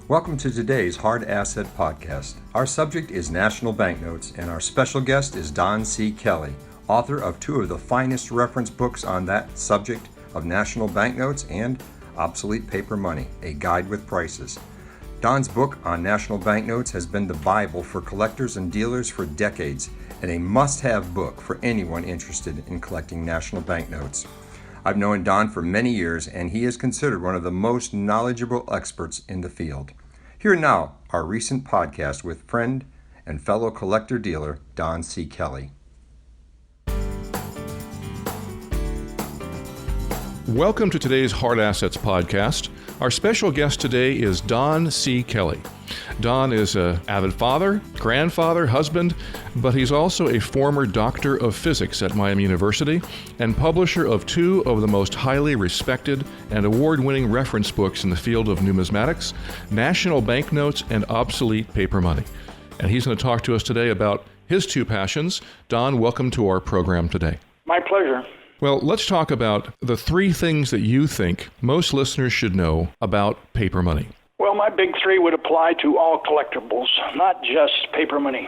Welcome to today's Hard Asset Podcast. Our subject is national banknotes, and our special guest is Don C. Kelly, author of two of the finest reference books on that subject of national banknotes and Obsolete Paper Money, A Guide with Prices. Don's book on national banknotes has been the Bible for collectors and dealers for decades, and a must-have book for anyone interested in collecting national banknotes. I've known Don for many years, and he is considered one of the most knowledgeable experts in the field. Here now, our recent podcast with friend and fellow collector dealer, Don C. Kelly. Welcome to today's Hard Assets Podcast. Our special guest today is Don C. Kelly. Don is an avid father, grandfather, husband, but he's also a former doctor of physics at Miami University and publisher of two of the most highly respected and award-winning reference books in the field of numismatics, National Banknotes and Obsolete Paper Money. And he's going to talk to us today about his two passions. Don, welcome to our program today. My pleasure. Well, let's talk about the three things that you think most listeners should know about paper money. Well, my big three would apply to all collectibles, not just paper money.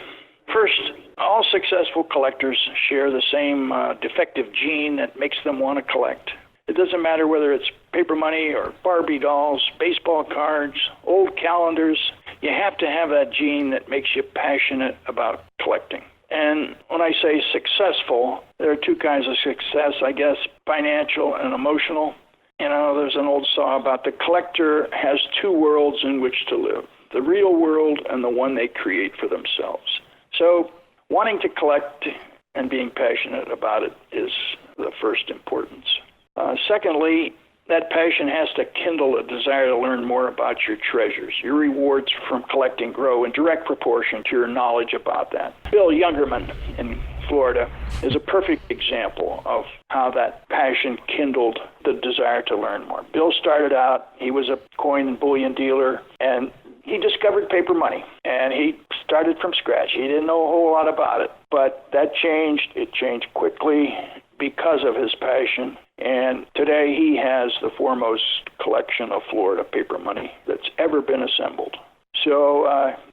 First, all successful collectors share the same defective gene that makes them want to collect. It doesn't matter whether it's paper money or Barbie dolls, baseball cards, old calendars. You have to have that gene that makes you passionate about collecting. And when I say successful, there are two kinds of success, I guess, financial and emotional. You know, there's an old saw about the collector has two worlds in which to live, the real world and the one they create for themselves. So wanting to collect and being passionate about it is the first importance. Secondly, that passion has to kindle a desire to learn more about your treasures. Your rewards from collecting grow in direct proportion to your knowledge about that. Bill Youngerman in Florida is a perfect example of how that passion kindled the desire to learn more. Bill started out, he was a coin and bullion dealer, and he discovered paper money, and he started from scratch. He didn't know a whole lot about it, but that changed. It changed quickly because of his passion. And today he has the foremost collection of Florida paper money that's ever been assembled. So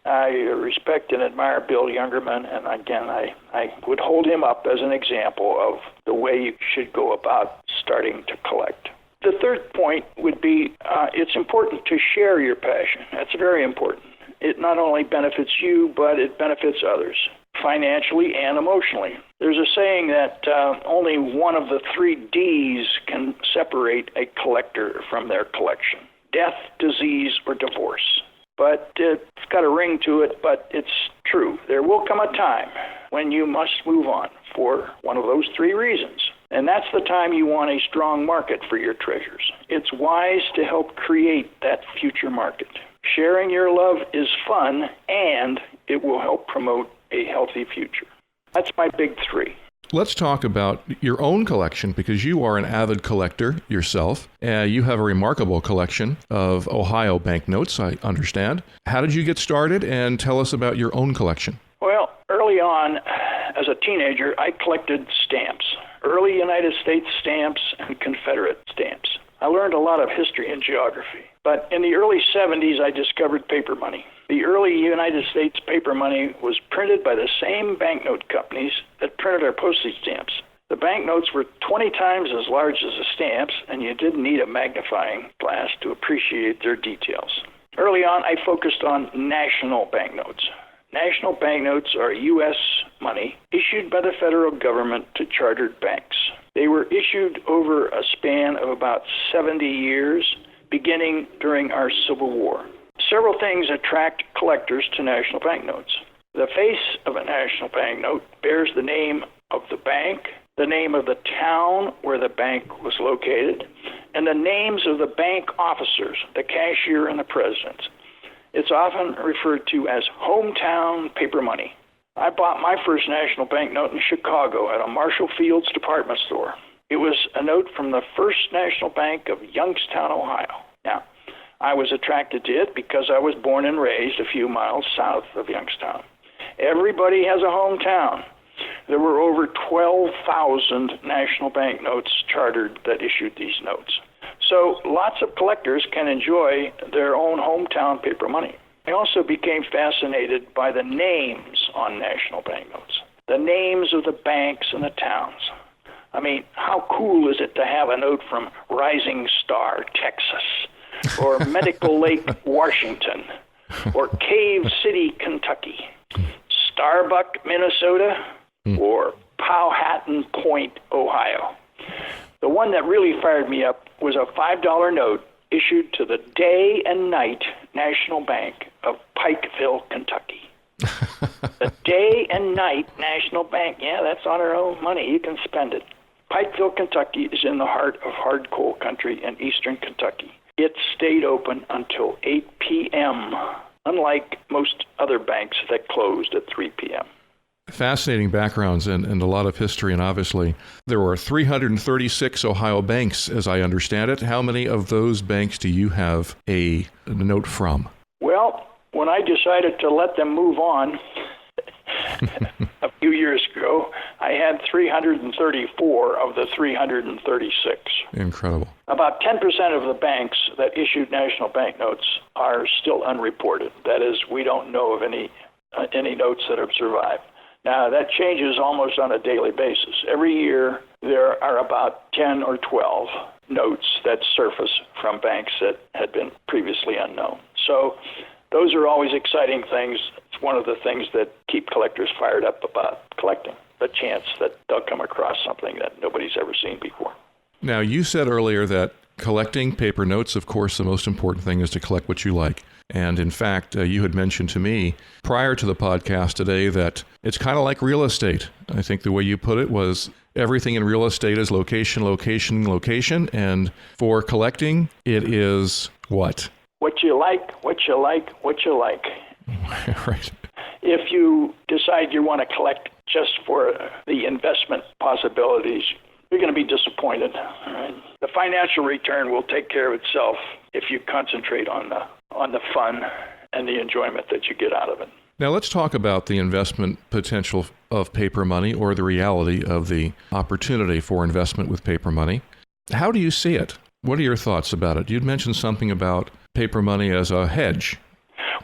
I respect and admire Bill Youngerman, and again, I would hold him up as an example of the way you should go about starting to collect. The third point would be it's important to share your passion. That's very important. It not only benefits you, but it benefits others, financially and emotionally. There's a saying that only one of the three Ds can separate a collector from their collection: death, disease, or divorce. But it's got a ring to it, but it's true. There will come a time when you must move on for one of those three reasons. And that's the time you want a strong market for your treasures. It's wise to help create that future market. Sharing your love is fun, and it will help promote a healthy future. That's my big three. Let's talk about your own collection, because you are an avid collector yourself. You have a remarkable collection of Ohio banknotes, I understand. How did you get started, and tell us about your own collection? Well, early on, as a teenager, I collected stamps, early United States stamps and Confederate stamps. I learned a lot of history and geography. But in the early 70s, I discovered paper money. The early United States paper money was printed by the same banknote companies that printed our postage stamps. The banknotes were 20 times as large as the stamps, and you didn't need a magnifying glass to appreciate their details. Early on, I focused on national banknotes. National banknotes are U.S. money issued by the federal government to chartered banks. They were issued over a span of about 70 years, beginning during our Civil War. Several things attract collectors to national banknotes. The face of a national banknote bears the name of the bank, the name of the town where the bank was located, and the names of the bank officers, the cashier and the president. It's often referred to as hometown paper money. I bought my first national banknote in Chicago at a Marshall Field's department store. It was a note from the First National Bank of Youngstown, Ohio. Now, I was attracted to it because I was born and raised a few miles south of Youngstown. Everybody has a hometown. There were over 12,000 national banknotes chartered that issued these notes. So lots of collectors can enjoy their own hometown paper money. I also became fascinated by the names on national banknotes, the names of the banks and the towns. I mean, how cool is it to have a note from Rising Star, Texas, or Medical Lake, Washington, or Cave City, Kentucky, Starbuck, Minnesota, or Powhatan Point, Ohio. The one that really fired me up was a $5 note issued to the Day and Night National Bank of Pikeville, Kentucky. The Day and Night National Bank, yeah, that's on our own money. You can spend it. Pikeville, Kentucky is in the heart of hard coal country in eastern Kentucky. It stayed open until 8 p.m., unlike most other banks that closed at 3 p.m. Fascinating backgrounds and a lot of history, and obviously there were 336 Ohio banks, as I understand it. How many of those banks do you have a note from? Well, when I decided to let them move on a few years ago, I had 334 of the 336. Incredible. About 10% of the banks that issued national banknotes are still unreported. That is, we don't know of any notes that have survived. Now, that changes almost on a daily basis. Every year, there are about 10 or 12 notes that surface from banks that had been previously unknown. So those are always exciting things. It's one of the things that keep collectors fired up about collecting, the chance that they'll come across something that nobody's ever seen before. Now, you said earlier that collecting paper notes, of course, the most important thing is to collect what you like. And in fact, you had mentioned to me prior to the podcast today that it's kind of like real estate. I think the way you put it was everything in real estate is location, location, location. And for collecting, it is what? What you like, what you like, what you like. Right. If you decide you want to collect just for the investment possibilities, you're going to be disappointed. Right? The financial return will take care of itself if you concentrate on the fun and the enjoyment that you get out of it. Now let's talk about the investment potential of paper money, or the reality of the opportunity for investment with paper money. How do you see it? What are your thoughts about it? You'd mentioned something about paper money as a hedge.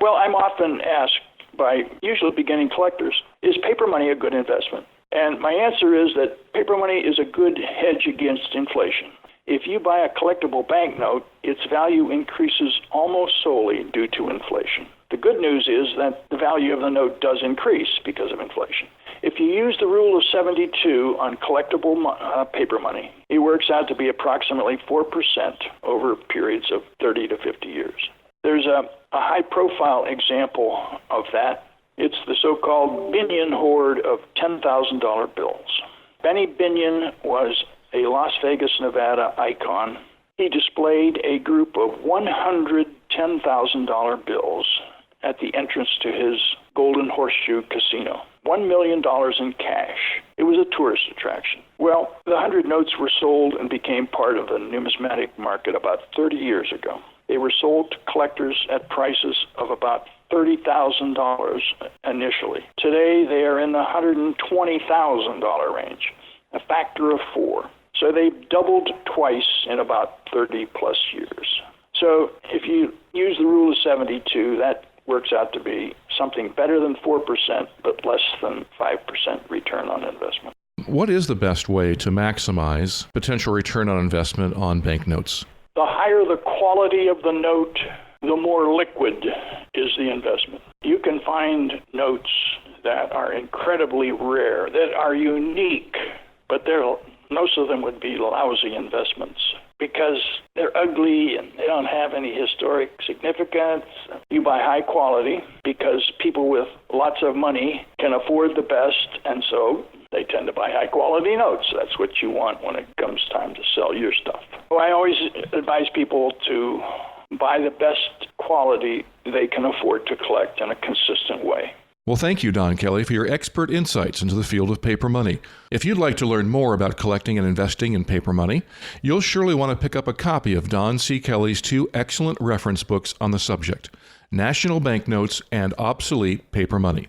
Well, I'm often asked by usually beginning collectors, is paper money a good investment? And my answer is that paper money is a good hedge against inflation. If you buy a collectible banknote, its value increases almost solely due to inflation. The good news is that the value of the note does increase because of inflation. If you use the rule of 72 on collectible paper money, it works out to be approximately 4% over periods of 30 to 50 years. There's a high-profile example of that. It's the so-called Binion hoard of $10,000 bills. Benny Binion was a Las Vegas, Nevada icon. He displayed a group of 100 $10,000 bills at the entrance to his Golden Horseshoe Casino. $1 million in cash. It was a tourist attraction. Well, the 100 notes were sold and became part of the numismatic market about 30 years ago. They were sold to collectors at prices of about $30,000 initially. Today, they are in the $120,000 range, a factor of 4. So they've doubled twice in about 30 plus years. So if you use the rule of 72, that works out to be something better than 4%, but less than 5% return on investment. What is the best way to maximize potential return on investment on banknotes? The higher the quality of the note, the more liquid is the investment. You can find notes that are incredibly rare, that are unique, but most of them would be lousy investments because they're ugly and they don't have any historic significance. You buy high quality because people with lots of money can afford the best, and so they tend to buy high quality notes. That's what you want when it comes time to sell your stuff. Well, I always advise people to buy the best quality they can afford to collect in a consistent way. Well, thank you, Don Kelly, for your expert insights into the field of paper money. If you'd like to learn more about collecting and investing in paper money, you'll surely want to pick up a copy of Don C. Kelly's 2 excellent reference books on the subject, National Banknotes and Obsolete Paper Money.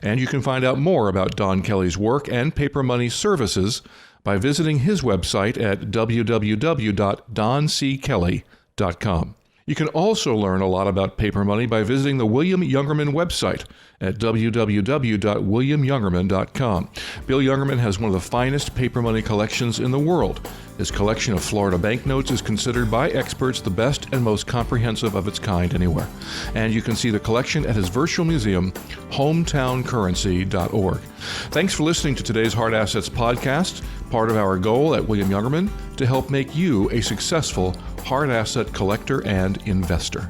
And you can find out more about Don Kelly's work and paper money services by visiting his website at www.donckelly.com. You can also learn a lot about paper money by visiting the William Youngerman website at www.williamyoungerman.com. Bill Youngerman has one of the finest paper money collections in the world. His collection of Florida banknotes is considered by experts the best and most comprehensive of its kind anywhere. And you can see the collection at his virtual museum, hometowncurrency.org. Thanks for listening to today's Hard Assets podcast, part of our goal at William Youngerman to help make you a successful hard asset collector and investor.